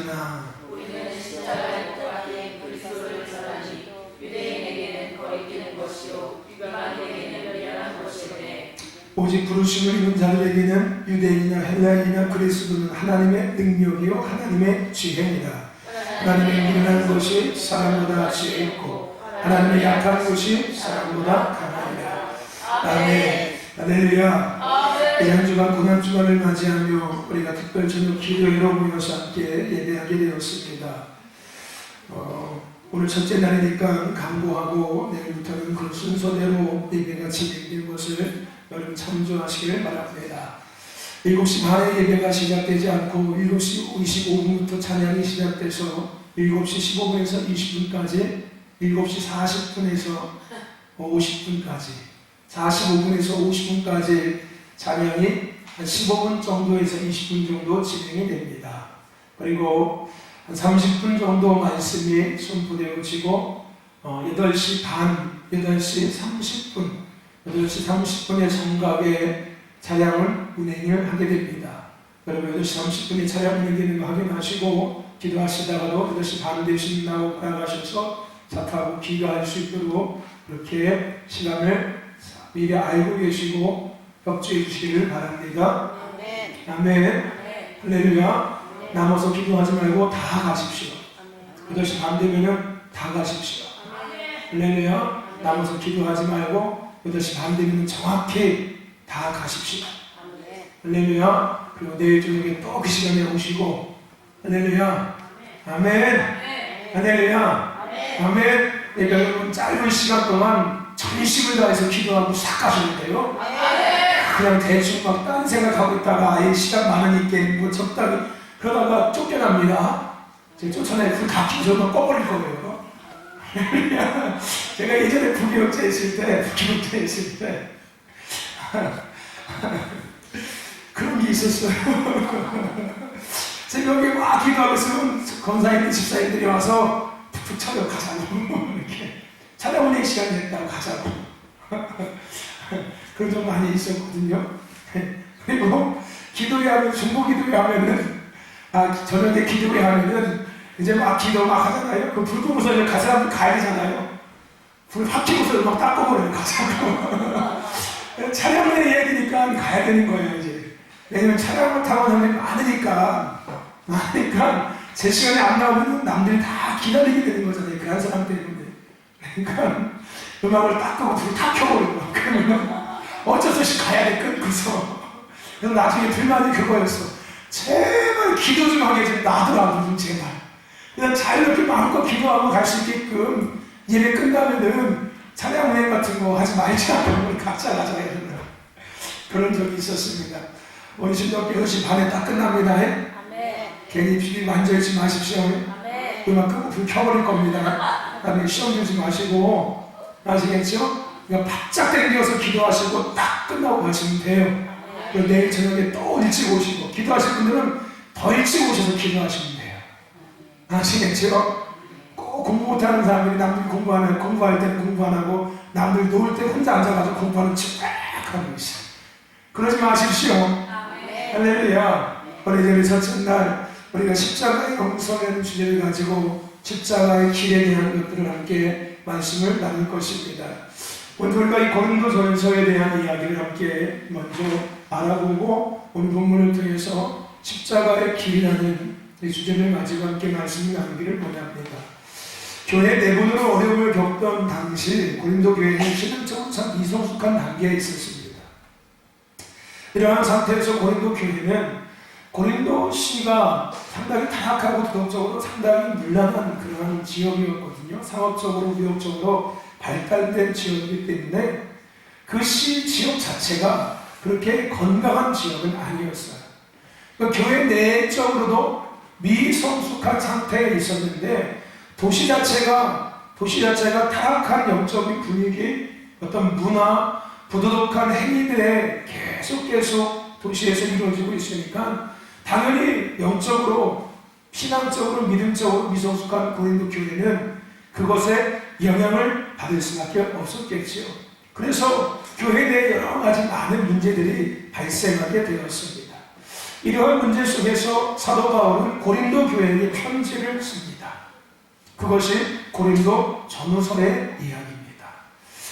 하나. 우리는 십자가에 못 박힌 그리스도를 전하니 유대인에게는 거리끼는 것이요 이방인에게는 미련한 것이오매 오직 부르심을 입은 자들에게는 유대인이나 헬라인이나 그리스도는 하나님의 능력이요 하나님의 지혜니라. 하나님의 미련한 것이 사람보다 지혜 있고 하나님의 약한 것이 사람보다 강하니라. 아멘. 할렐루야. 이 한 주간 고난주간을 맞이하며 우리가 특별 저녁 기도회로 모여서 함께 예배하게 되었습니다. 오늘 첫째 날이니까 강구하고 내일부터는 그 순서대로 예배가 진행될 것을 여러분 참조하시길 바랍니다. 7시 반에 예배가 시작되지 않고 7시 25분부터 찬양이 시작돼서 7시 15분에서 20분까지 7시 40분에서 50분까지 45분에서 50분까지 찬양이 한 15분 정도에서 20분 정도 진행이 됩니다. 그리고 한 30분 정도 말씀이 선포되어지고 8시 반, 8시 30분, 8시 30분에 정각에 찬양을 운행을 하게 됩니다. 여러분 8시 30분에 찬양 운행되는 거 확인하시고 기도하시다가도 8시 반 되신다고 나가셔서 차 타고 귀가할 수 있도록 그렇게 시간을 미리 알고 계시고 협조해 주시기를 바랍니다. 아멘. 할렐루야. 남아서 기도하지 말고 다 가십시오. 8시 반 되면은 다 가십시오. 할렐루야. 남아서 기도하지 말고 8시 반 되면은 정확히 다 가십시오. 할렐루야. 그리고 내일 저녁에 또 그 시간에 오시고 할렐루야. 아멘. 할렐루야. 아멘. 그러니까 여러분 짧은 시간 동안 전심을 다해서 기도하고 싹 가셔도 돼요. 그냥 대충 막 딴 생각하고 있다가 아예 시간 많으니까 뭐 적당히 그러다가 쫓겨납니다. 제가 쫓아내서 불 다 켜서 꺼버릴 거예요. 제가 예전에 부기업체 있을 때 그런 게 있었어요. 제가 여기 막 기도하고 있으면 권사님들 집사님들이 와서 푹푹 쳐요. 가자고 이렇게 찬양 운행 시간이 됐다고 가자고 그런 적 많이 있었거든요. 그리고 기도회 하면 중보 기도회 하면은 저녁에 기도회 하면은 이제 막 기도 막 하잖아요. 그 불 끄고서 이제 가 사람들 가야 되잖아요. 불 확 켜고서 막 닦아버려요. 가자고. 차량을 해야 되니까 가야 되는 거예요. 이제 왜냐면 차량을 타고 사람이 많으니까 제 시간에 안 나오면 남들이 다 기다리게 되는 거잖아요. 그 한 사람 때문에. 그러니까 음악을 딱 끄고 불 다 켜버리고 그러면 어쩔 수 없이 가야 돼. 끊고서. 그래서 나중에 불만이 그거였어. 제발 기도 좀 하게 좀 놔두라고 좀 제발. 그냥 자유롭게 마음껏 기도하고 갈 수 있게끔 예배 끝나면은 찬양 운행 같은 거 하지 말자. 우리 각자 가자. 그런 적이 있었습니다. 오늘 저녁 8시 반에 딱 끝납니다. 괜히 비비 만져있지 마십시오. 음악 끄고 불 켜버릴 겁니다. 그다음에 시험 주지 마시고 아시겠죠? 그냥 바짝 당겨서 기도하시고 딱 끝나고 가시면 돼요. 그리고 내일 저녁에 또 일찍 오시고 기도하실 분들은 더 일찍 오셔서 기도하시면 돼요. 아시겠죠? 꼭 공부 못하는 사람들이 남들 공부할 때는 공부 안 하고 남들 놀 때 혼자 앉아가지고 공부하는 척 하고 있어요. 그러지 마십시오. 할렐루야. 오늘 첫째 날 우리가 십자가의 영성이라는 주제를 가지고 십자가의 길에 대한 것들을 함께 말씀을 나눌 것입니다. 오늘 우리가 이 고린도전서에 대한 이야기를 함께 먼저 알아보고 오늘 본문을 통해서 십자가의 길이라는 이 주제를 가지고 함께 말씀을 나누기를 원합니다. 교회 내부으로 어려움을 겪던 당시 고린도 교회는 신앙적으로 참 미성숙한 단계에 있었습니다. 이러한 상태에서 고린도 교회는 고린도시가 상당히 타락하고 도덕적으로 상당히 문란한 그러한 지역이었거든요. 상업적으로 위협적으로 발달된 지역이기 때문에 그 시 지역 자체가 그렇게 건강한 지역은 아니었어요. 그러니까 교회 내적으로도 미성숙한 상태에 있었는데 도시 자체가 타락한 영적인 분위기, 어떤 문화, 부도덕한 행위들에 계속 도시에서 이루어지고 있으니까 당연히 영적으로, 신앙적으로, 믿음적으로 미성숙한 고린도 교회는 그것에 영향을 받을 수밖에 없었겠지요. 그래서 교회 내에 여러 가지 많은 문제들이 발생하게 되었습니다. 이러한 문제 속에서 사도 바울은 고린도 교회에게 편지를 씁니다. 그것이 고린도 전후서의 이야기입니다.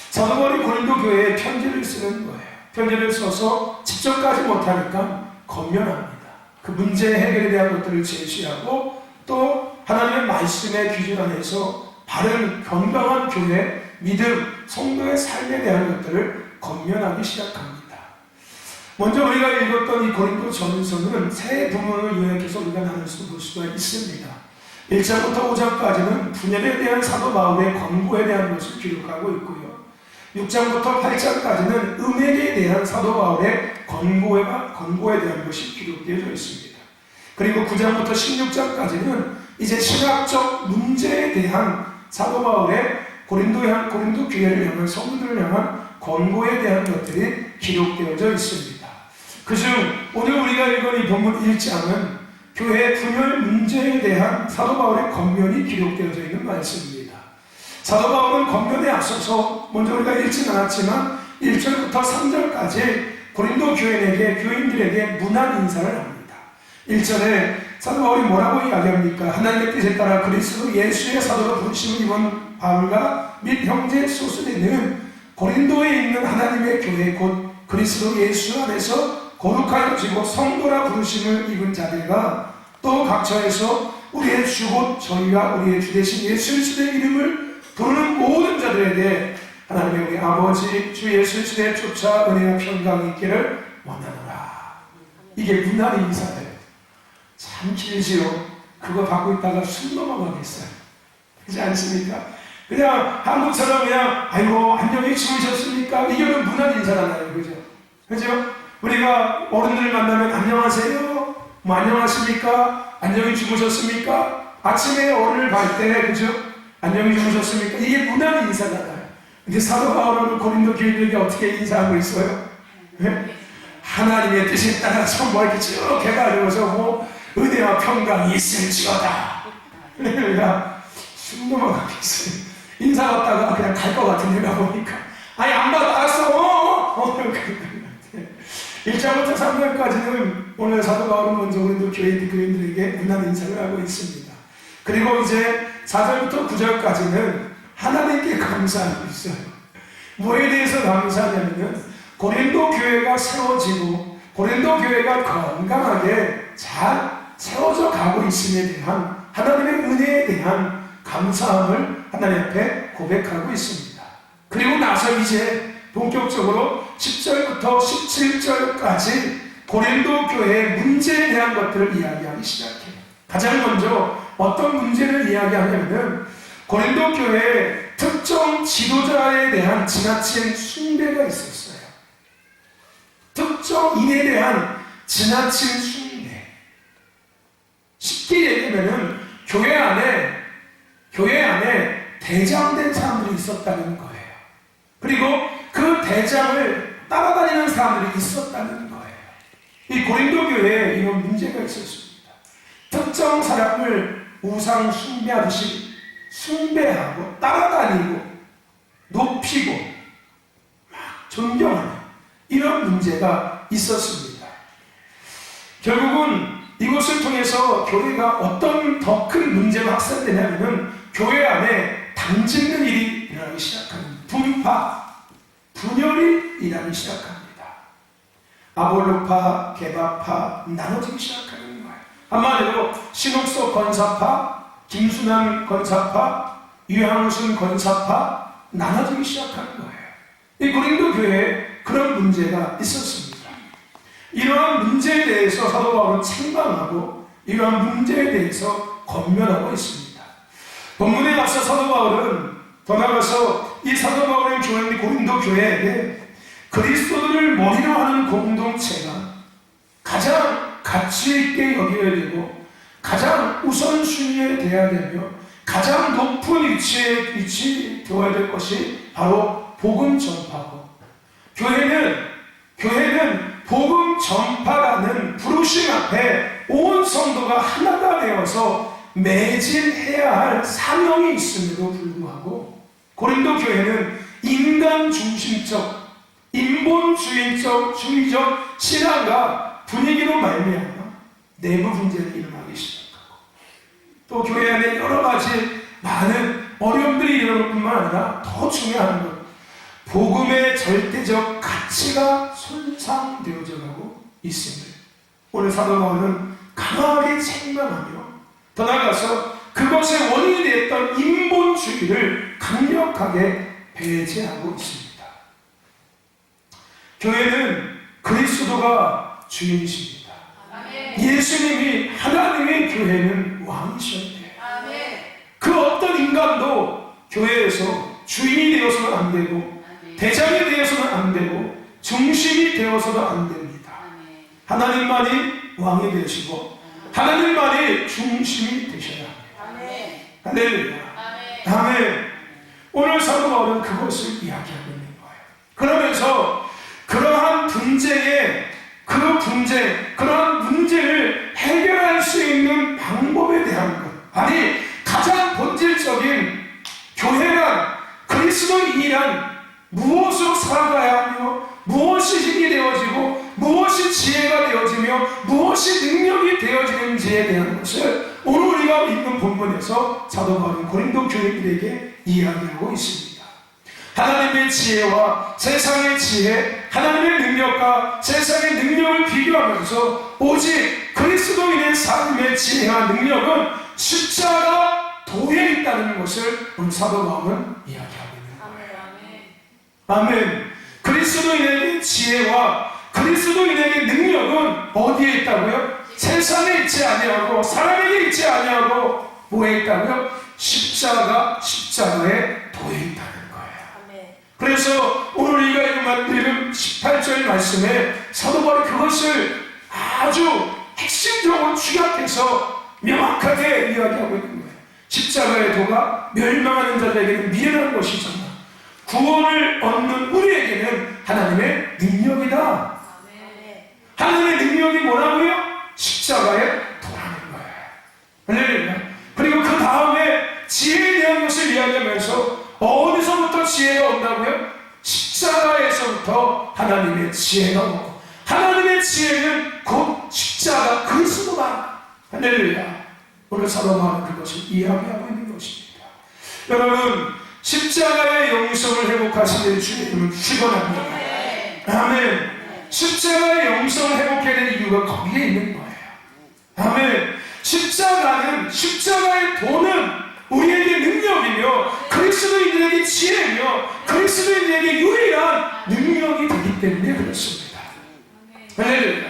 사도 바울이 고린도 교회에 편지를 쓰는 거예요. 편지를 써서 직접 가지 못하니까 권면합니다. 그 문제 해결에 대한 것들을 제시하고 또 하나님의 말씀의 기준 안에서 바른 건강한 교회, 믿음, 성도의 삶에 대한 것들을 권면하기 시작합니다. 먼저 우리가 읽었던 이 고린도 전서는 세 부문을 요약해서 우리가 나눠서 볼 수가 있습니다. 1장부터 5장까지는 분열에 대한 사도 바울의 권고에 대한 것을 기록하고 있고요. 6장부터 8장까지는 음행에 대한 사도 바울의 권고에 대한 것이 기록되어 있습니다. 그리고 9장부터 16장까지는 이제 신학적 문제에 대한 사도 바울의 고린도 교회를 향한 성도들을 향한 권고에 대한 것들이 기록되어져 있습니다. 그중 오늘 우리가 읽은 이 본문 1장은 교회 분열 문제에 대한 사도 바울의 권면이 기록되어져 있는 말씀입니다. 사도 바울은 권면에 앞서서 먼저 우리가 읽진 않았지만 1절부터 3절까지 고린도 교인들에게 문안 인사를 합니다. 1절에 사도 바울이 뭐라고 이야기합니까? 하나님의 뜻에 따라 그리스도 예수의 사도로 부르심을 입은 바울과 및 형제 소수대는 고린도에 있는 하나님의 교회 곧 그리스도 예수 안에서 거룩하여지고 성도라 부르심을 입은 자들과 또 각처에서 우리의 주 곧 저희와 우리의 주 되신 예수 그리스도의 이름을 부르는 모든 자들에게 하나님의 우리 아버지 주 예수 그리스도의 쫓아 은혜와 평강이 있기를 원하노라. 이게 문안 인사예요. 참 길지요. 그거 받고 있다가 숨 넘어가겠어요. 그렇지 않습니까? 그냥 한국처럼 그냥 아이고 안녕히 주무셨습니까? 이거는 문안 인사잖아요. 그죠? 그죠? 우리가 어른들 만나면 안녕하세요? 뭐 안녕하십니까? 안녕히 주무셨습니까? 아침에 어른을 볼 때 그죠? 안녕히 주무셨습니까? 이게 문안 인사잖아요. 근데 사도 바울은 고린도 교인들에게 어떻게 인사하고 있어요? 네? 하나님의 뜻에 따라서 뭐 이렇게 쭉 해가지고서 뭐 은혜와 평강이 있을지어다. 그러니까 숨 넘어가겠어요. 인사 받다가 그냥 갈 것 같은 데가 보니까 아니 안 받아 알았어. 1장부터 3장까지는 오늘 사도 바울은 먼저 고린도 교인들에게 문안 인사를 하고 있습니다. 그리고 이제 4절부터 9절까지는 하나님께 감사하고 있어요. 뭐에 대해서 감사하냐면은 고린도 교회가 세워지고 고린도 교회가 건강하게 잘 세워져 가고 있음에 대한 하나님의 은혜에 대한 감사함을 하나님 앞에 고백하고 있습니다. 그리고 나서 이제 본격적으로 10절부터 17절까지 고린도 교회의 문제에 대한 것들을 이야기하기 시작해요. 가장 먼저 어떤 문제를 이야기하냐면 고린도 교회에 특정 지도자에 대한 지나친 숭배가 있었어요. 특정인에 대한 지나친 숭배. 쉽게 얘기하면 교회 안에 대장된 사람들이 있었다는 거예요. 그리고 그 대장을 따라다니는 사람들이 있었다는 거예요. 이 고린도 교회에 이런 문제가 있었습니다. 특정 사람을 우상 숭배하듯이 숭배하고 따라다니고 높이고 막 존경하는 이런 문제가 있었습니다. 결국은 이것을 통해서 교회가 어떤 더 큰 문제가 확산되냐면 교회 안에 당짓는 일이 일어나기 시작합니다. 분열이 일어나기 시작합니다. 아볼로파, 게바파 나눠지기 시작하는 거예요. 한마디로 신옥석 권사파, 김순환 권사파, 유향순 권사파 나눠지기 시작하는 거예요. 이 고린도 교회에 그런 문제가 있었습니다. 이러한 문제에 대해서 사도 바울은 책망하고 이러한 문제에 대해서 권면하고 있습니다. 본문에 앞서 사도 바울은 더 나아가서 이 사도 바울의 교회인 고린도 교회에게 그리스도를 머리로 하는 공동체가 가장 가치 있게 여겨야 되고 가장 우선순위에 돼야 되며 가장 높은 위치에 되어야 될 것이 바로 복음 전파고 교회는 복음 전파라는 부르심 앞에 온 성도가 하나가 되어서 매진해야 할 사명이 있음에도 불구하고 고린도 교회는 인간 중심적, 인본주의적 신앙과 분위기로 말미암아 내부 분쟁이 일어나기 시작하고, 또 교회 안에 여러 가지 많은 어려움들이 일어날 뿐만 아니라 더 중요한 것, 복음의 절대적 가치가 손상되어져 가고 있습니다. 오늘 사도 바울은 강하게 책망하며 더 나아가서 그것의 원인이 되었던 인본주의를 강력하게 배제하고 있습니다. 교회는 그리스도가 주인이십니다. 예수님이, 하나님의 교회는 왕이셔야 돼요. 그 어떤 인간도 교회에서 주인이 되어서는 안 되고, 대장이 되어서는 안 되고, 중심이 되어서도 안 됩니다. 하나님만이 왕이 되시고 하나님만이 중심이 되셔야 합니다. 할렐루야. 아멘. 오늘 사도 바울은 그것을 이야기하고 있는 거예요. 그러면서 그러한 그러한 문제를 해결할 수 있는 방법에 대한 것, 아니 가장 본질적인 교회란, 그리스도인이란 무엇으로 살아가야 하며 무엇이 힘이 되어지고 무엇이 지혜가 되어지며 무엇이 능력이 되어지는지에 대한 것을 오늘 우리가 읽는 본문에서 사도 바울은 고린도 교인들에게 이야기하고 있습니다. 하나님의 지혜와 세상의 지혜, 하나님의 능력과 세상의 능력을 비교하면서 오직 그리스도인의 삶의 지혜와 능력은 십자가 도에 있다는 것을 오늘 사도 바울은 이야기하고 있는 거예요. 아멘. 그리스도인에게 지혜와 그리스도인에게 능력은 어디에 있다고요? 세상에 있지 아니하고 사람에게 있지 아니하고 뭐에 있다고요? 십자가에 도에 있다는 거예요. 그래서 오늘 우리가 읽은 18절 말씀에 사도 바울이 그것을 아주 핵심적으로 축약해서 명확하게 이야기하고 있는 거예요. 십자가의 도가 멸망하는 자들에게는 미련한 것이잖아. 구원을 얻는 우리에게는 하나님의 능력이다. 하나님의 능력이 뭐라고요? 십자가의 도라는 거예요. 할렐루야. 그리고 그 다음에 지혜에 대한 것을 이야기하면서 어디서부터 지혜가 온다고요? 십자가에서부터 하나님의 지혜가 오고, 하나님의 지혜는 곧 십자가 그리스도다. 할렐루야. 오늘 사도 바울은 그것을 이야기하고 있는 것입니다. 여러분, 십자가의 영성을 회복하시는 주님을 축원합니다. 아멘. 십자가의 영성을 회복해야 되는 이유가 거기에 있는 거예요. 아멘. 십자가의 도는 우리에게 능력이며 그리스도인들에게 지혜며 그리스도인들에게 유일한 능력이 되기 때문에 그렇습니다. 할렐루야.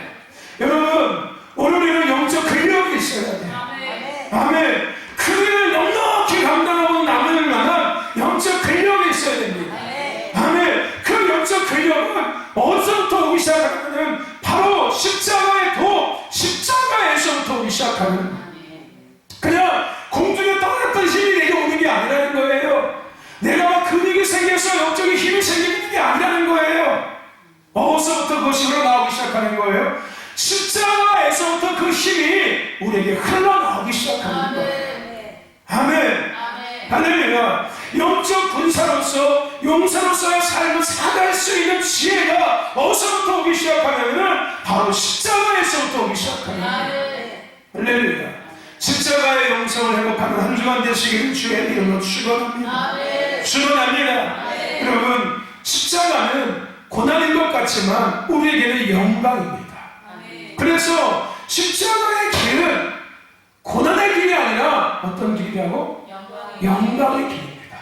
여러분, 오늘 우리는 영적 근력이 있어야 돼요. 아멘. 그 일을 넉넉히 감당하고 남을 만한 영적 근력이 있어야 됩니다. 아멘. 그 영적 근력은 어디서부터 오기 시작하냐면 바로 십자가에서부터 오기 시작하는, 그냥 공중에 떠났던 힘이 내게 오는 게 아니라는 거예요. 내가 막 근육이 생겨서 영적인 힘이 생기는 게 아니라는 거예요. 어디서부터 그 힘으로 나오기 시작하는 거예요? 십자가에서부터 그 힘이 우리에게 흘러나오기 시작하는 거예요. 아멘. 할렐루야. 영적 군사로서, 용사로서의 삶을 살아갈 수 있는 지혜가 어디서부터 오기 시작하냐면 바로 십자가에서부터 오기 시작하는 거예요. 할렐루야. 십자가의 영성을 회복하는 한 주간 되시기를 주의 이름으로 축원합니다. 축원합니다. 여러분, 십자가는 고난인 것 같지만 우리에게는 영광입니다. 그래서 십자가의 길은 고난의 길이 아니라 어떤 길이라고? 영광의 길입니다.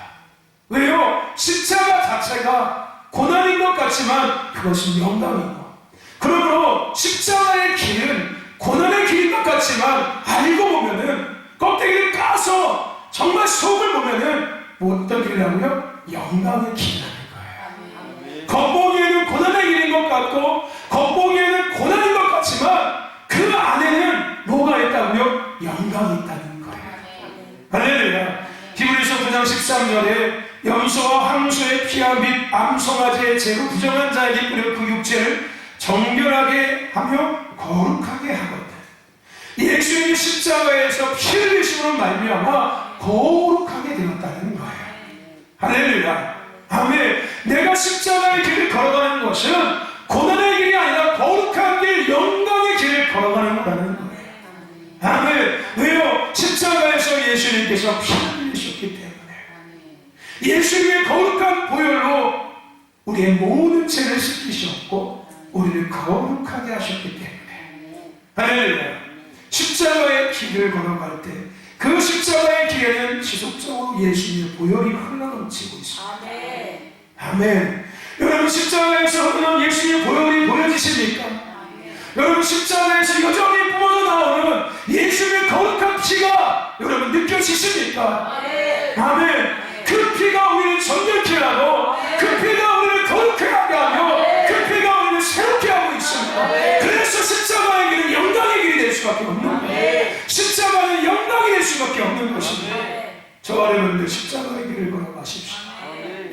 왜요? 십자가 자체가 고난인 것 같지만 그것은 영광이고, 그러므로 십자가의 길은 고난의 길인 것 같지만 알고 보면은, 껍데기를 까서 정말 속을 보면은 어떤 길이라고요? 영광의 길이라는 거예요. 겉보기에는 고난의 길인 것 같고 겉보기에는 고난인 것 같지만 그 안에는 뭐가 있다고요? 영광이 있다는 거예요. 할렐루야. 히브리서 9장 13절에 염소와 황소의 피와 및 암송아지의 죄로 부정한 자에게 뿌려 그 육체를 정결하게 하며 거룩하게 하거든. 이 예수님이 십자가에서 피를 흘리심으로 말미암아 거룩하게 되었다는 거예요. 할렐루야. 아멘. 내가 십자가의 길을 걸어가는 것은 고난의 길이 아니라 거룩한 길, 영광의 길을 걸어가는 거라는 거예요. 예수님께서 피를 흘리셨기 때문에 예수님의 거룩한 보혈로 우리의 모든 죄를 씻기셨고 우리를 거룩하게 하셨기 때문에 할렐루야. 십자가의 길을 걸어갈 때 그 십자가의 길에는 지속적으로 예수님의 보혈이 흘러넘치고 있습니다. 아멘. 여러분 십자가에서 흐르는 예수님의 보혈이 보여지십니까? 여러분 십자가에서 여전히 뿜어져 나오는 예수님의 거룩한 피가 여러분 느껴지십니까? 아멘. 그 피가 우리를 정결케 하고 그 피가 우리를 거룩하게 하며 그 피가 우리를 새롭게 하고 있습니다. 그래서 십자가의 길은 영광의 길이 될 수밖에 없는 거예요. 십자가는 영광이 될 수밖에 없는 것입니다. 저와 여러분들 십자가의 길을 걸어가십시오.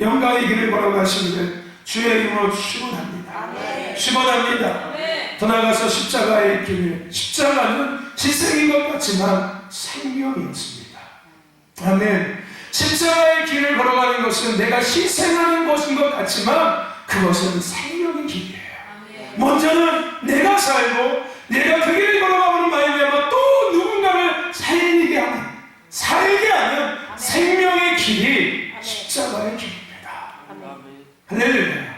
영광의 길을 걸어가시기를 주의 이름으로 축원합니다. 축원합니다. 더 나아가서 십자가의 길, 십자가는 희생인 것 같지만 생명이었습니다. 아멘. 십자가의 길을 걸어가는 것은 내가 희생하는 것인 것 같지만 그것은 생명의 길이에요. 먼저는 내가 살고 내가 그 길을 걸어가는 말미암아 또 누군가를 살게 하는 생명의 길이 십자가의 길입니다. 할렐루야.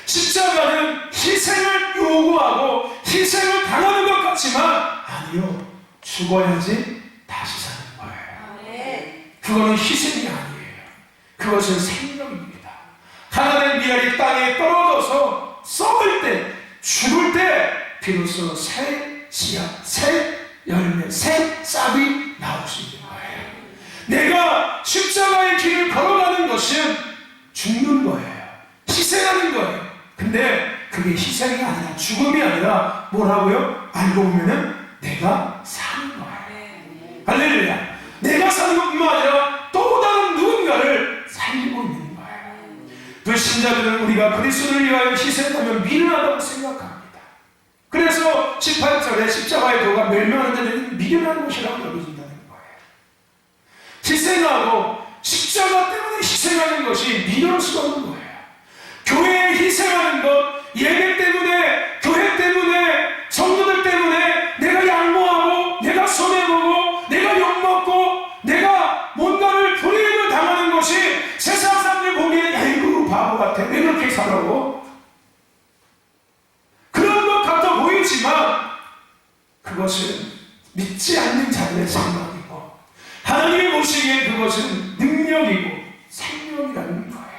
십자가는 희생을 요구하고 희생을 당하는 것 같지만 아니요, 죽어야지 다시 사는 거예요. 그거는 희생이 아니에요. 그것은 생명입니다. 하나님의 미랄이 땅에 떨어져서 썩을 때, 죽을 때 비로소 새 씨앗, 새 열매, 새 싹이 나올 수 있는 거예요. 내가 십자가의 길을 걸어가는 것은 죽는 거예요. 희생하는 거예요. 근데 그게 희생이 아니라 죽음이 아니라 뭐라고요? 알고 보면은 내가 사는 거예요. 할렐루야. 내가 사는 것뿐만 아니라 또 다른 누군가를 살리고 있는 거예요. 불신자들은 우리가 그리스도를 위하여 희생하면 미련하다고 생각합니다. 그래서 18절에 십자가의 도가 멸망하는 자들은 미련한 것이라고 여겨진다는 거예요. 희생하고 십자가 때문에 희생하는 것이 미련할 수가 없는 거예요. 교회에 희생하는 것, 예배 때문에, 교회 때문에, 성도들 때문에 내가 양보하고, 내가 손해보고, 내가 욕먹고, 내가 뭔가를 불이익을 당하는 것이 세상 사람들 보기에 아이고 바보 같아, 왜 그렇게 살아고? 그런 것 같아 보이지만 그것은 믿지 않는 자들의 생각이고 하나님이 보시기에 그것은 능력이고 생명이라는 거예요.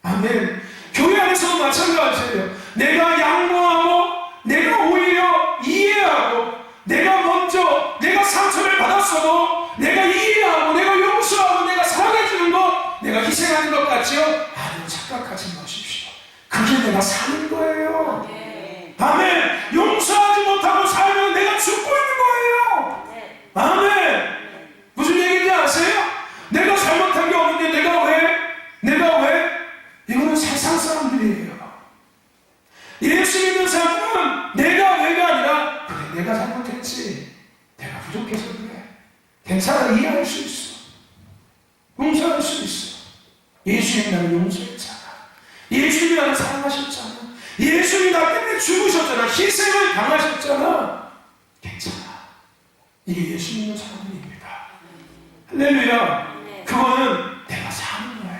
아멘. 교회 안에서도 마찬가지예요. 내가 양보하고 내가 오히려 이해하고 내가 먼저 내가 상처를 받았어도 내가 이해하고 내가 용서하고 내가 사랑해주는 것, 내가 희생하는 것 같지요? 아니요, 착각하지 마십시오. 그게 내가 사는 거예요. 아멘. 용서하지 못하고 살면 내가 죽고 있는 거예요. 아멘. 무슨 얘기인지 아세요? 내가 잘못한 게 없는데 내가 왜? 이거는 세상 사람들이에요. 예수 믿는 사람은 내가 왜가 아니라 그래, 내가 잘못했지, 내가 부족해서 그래, 괜찮아, 이해할 수 있어, 용서할 수 있어. 예수님이 나를 용서했잖아. 예수님이 나를 사랑하셨잖아. 예수님이 나 때문에 죽으셨잖아. 희생을 당하셨잖아. 괜찮아. 이게 예수 믿는 사람들입니다. 할렐루야. 그거는 내가 사는 거예요.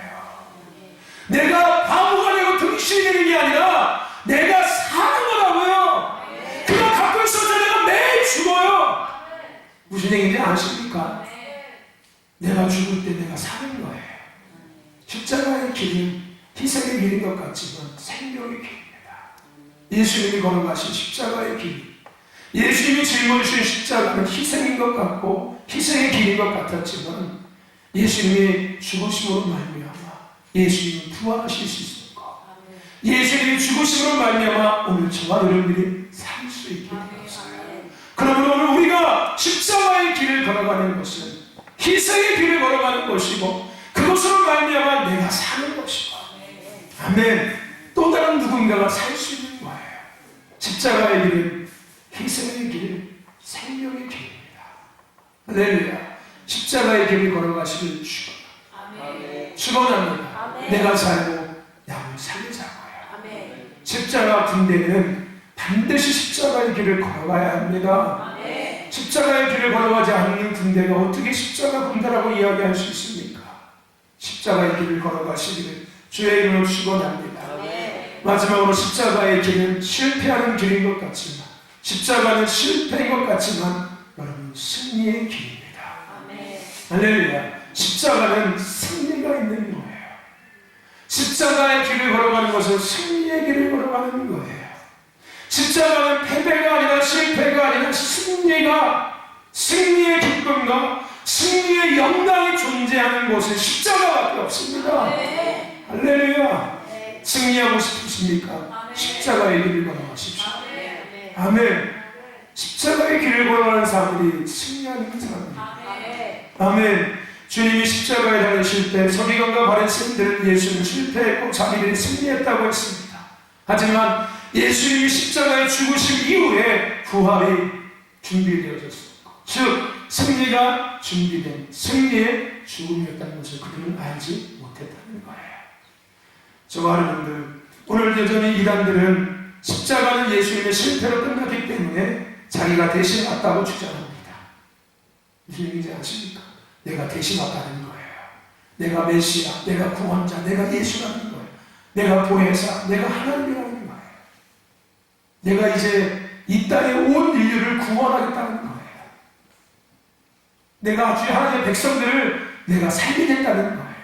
내가 바보가 되고 등신이 되는 게 아니라 내가 사는 거라고요. 그거 갖고 있어서 내가 매일 죽어요. 무슨 얘기인지 아십니까? 내가 죽을 때 내가 사는 거예요. 십자가의 길은 희생의 길인 것 같지만 생명의 길입니다. 예수님이 걸어가신 십자가의 길, 예수님이 짊어지신 십자가는 희생인 것 같고 희생의 길인 것 같았지만 예수님이 죽으심으로 말미암아 예수님이 부활하실 수 있는 것, 예수님이 죽으심으로 말미암아 오늘 저와 여러분들이 살 수 있게 되었어요. 그러면 오늘 우리가 십자가의 길을 걸어가는 것은 희생의 길을 걸어가는 것이고 그것으로 말미암아 내가 사는 것이고, 아멘. 또 다른 누군가가 살 수 있는 거예요. 십자가의 길은 희생의 길, 생명의 길입니다. 할렐루야. 십자가의 길을 걸어가시길 축원합니다. 내가 살고 남을 살리자고요. 십자가 군대는 반드시 십자가의 길을 걸어가야 합니다. 십자가 십자가의 길을 걸어가지 않는 군대가 어떻게 십자가 군대라고 이야기할 수 있습니까? 십자가의 길을 걸어가시기를 주의 이름으로 축원합니다. 마지막으로 십자가의 길은 실패하는 길인 것 같지만, 십자가는 실패인 것 같지만 여러분 승리의 길입니다. 할렐루야. 십자가는 승리가 있는 거예요. 십자가의 길을 걸어가는 것은 승리의 길을 걸어가는 거예요. 십자가는 패배가 아니라 실패가 아니라 승리의 기쁨과 승리의 영광이 존재하는 곳은 십자가밖에 없습니다. 할렐루야. 승리하고 싶으십니까? 십자가의 길을 걸어가십시오. 아멘. 십자가의 길을 걸어가는 사람들이 승리하는 사람입니다. 아멘. 주님이 십자가에 달리실 때 서기관과 바리새인들은 예수는 실패했고 자기들이 승리했다고 했습니다. 하지만 예수님이 십자가에 죽으신 이후에 부활이 준비되어졌습니다. 즉 승리가 준비된 승리의 죽음이었다는 것을 그들은 알지 못했다는 거예요. 저와 여러분들, 오늘 여전히 이단들은 십자가는 예수님의 실패로 끝났기 때문에 자기가 대신 왔다고 주장합니다. 무슨 얘기인지 아십니까? 내가 대신 왔다는 거예요. 내가 메시아, 내가 구원자, 내가 예수라는 거예요. 내가 보혜사, 내가 하나님이라는 거예요. 내가 이제 이 땅의 온 인류를 구원하겠다는 거예요. 내가 아주 하나님의 백성들을 내가 살리겠다는 거예요.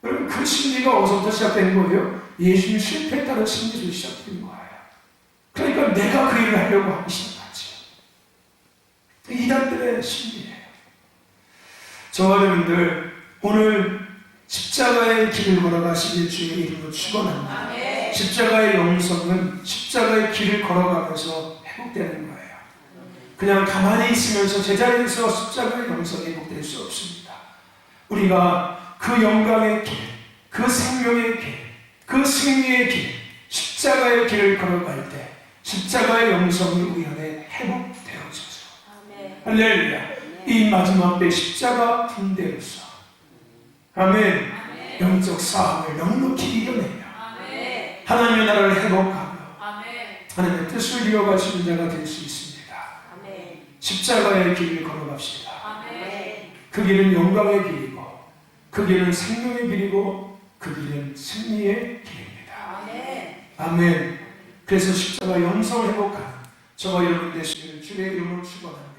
여러분, 그 심리가 어디서부터 시작된 거예요? 예수님 실패했다는 심리에서 시작된 거예요. 그러니까 내가 그 일을 하려고 하기 시작하지. 이단들의 심리예요. 저와 여러분들, 오늘 십자가의 길을 걸어가시길 주의 이름으로 축원합니다. 십자가의 영성은 십자가의 길을 걸어가면서 회복되는 거예요. 그냥 가만히 있으면서 제자리에서 십자가의 영성이 회복될 수 없습니다. 우리가 그 영광의 길, 그 생명의 길, 그 승리의 길, 십자가의 길을 걸어갈 때 십자가의 영성이 우리 안에 회복되어져서 할렐루야. 이 마지막 때 십자가 군대로서 아멘. 영적 싸움을 넉넉히 이겨내며 하나님의 나라를 회복하며 하나님의 뜻을 이어가시는 자가 될 수 있습니다. 십자가의 길을 걸어갑시다. 그 길은 영광의 길이고 그 길은 생명의 길이고 그 길은 승리의 길입니다. 아멘. 그래서 십자가 영성을 회복하는 저와 여러분 되시기를 주의 이름으로 축원합니다.